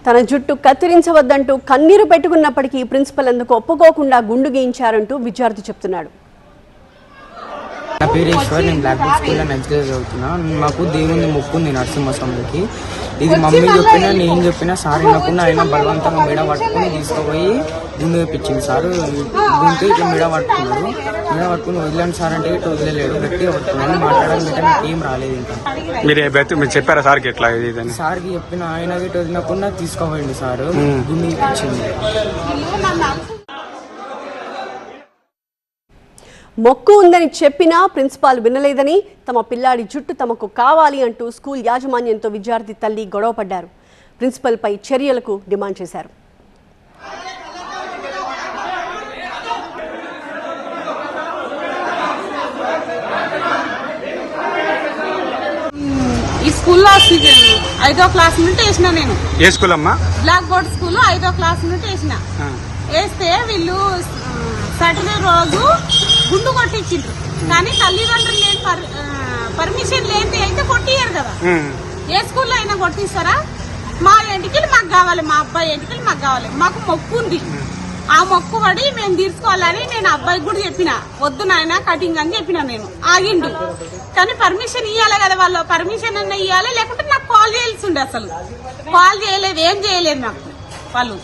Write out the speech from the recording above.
తన జుట్టు కత్తిరించవద్దంటూ కన్నీరు పెట్టుకున్నప్పటికీ ప్రిన్సిపల్ ఎందుకు ఒప్పుకోకుండా గుండు గీయించారంటూ విద్యార్థి చెప్తున్నాడు. నా పేరు ఈశ్వర్, నేను బ్లాక్ బుక్ స్కూల్లో నెక్స్ట్ డే చదువుతున్నా. మాకు దేవుని మొక్కు ఉంది నరసింహస్వామికి. ఇది మమ్మీ చెప్పినా నేను చెప్పినా సార్ వినకుండా ఆయన బలవంతంగా మెడ పట్టుకుని తీసుకుపోయి గుండు వేపించింది. సార్ గుంటూ ఇట్లా మెడ పట్టుకున్నాడు. మెడ పట్టుకుని వదిలేండి సార్ అంటే ఇట్లా వదిలేడు, గట్టిగా పట్టుకున్నాను. మాట్లాడాలి అంటే నాకు ఏం రాలేదు. ఇంకా మీరు చెప్పారా సార్కి ఎట్లా సార్కి చెప్పిన ఆయన ఇటు వదిలకుండా తీసుకోపోయింది సార్, గుండు వేపించింది. మొక్కు ఉందని చెప్పినా ప్రిన్సిపాల్ వినలేదని, తమ పిల్లాడి జుట్టు తమకు కావాలి అంటూ స్కూల్ యాజమాన్యంతో విద్యార్థి తల్లి గొడవపడ్డారు. ప్రిన్సిపల్పై చర్యలకు డిమాండ్ చేశారు. ఈ స్కూల్లో 5వ క్లాస్ నుండి వేసిన నేను. ఏ స్కూల్ అమ్మా? బ్లాక్ బోర్డ్ స్కూల్ 5వ క్లాస్ నుండి వేసిన. వేస్తే వీళ్ళు సాటర్డే రోజు గుండు కొట్టించిండ్రు. కానీ తల్లిదండ్రులు లేని పర్మిషన్ లేని అయితే కొట్టియ్యారు కదా. ఏ స్కూల్లో అయినా కొట్టిస్తారా? మా ఎంటికలు మాకు కావాలి, మా అబ్బాయి ఎంటికలు మాకు కావాలి. మాకు మొక్కు ఉంది. ఆ మొక్కు పడి మేము తీర్చుకోవాలని నేను అబ్బాయికి కూడా చెప్పిన, వద్దు నాయన కటింగ్ అని చెప్పిన. నేను ఆగిండు. కానీ పర్మిషన్ ఇవ్వాలి కదా, వాళ్ళు పర్మిషన్ అన్న ఇవ్వాలి, లేకుంటే నాకు కాల్ చేయాల్సి ఉండే. అసలు కాల్ చేయలేదు, ఏం చేయలేదు నాకు వాళ్ళు.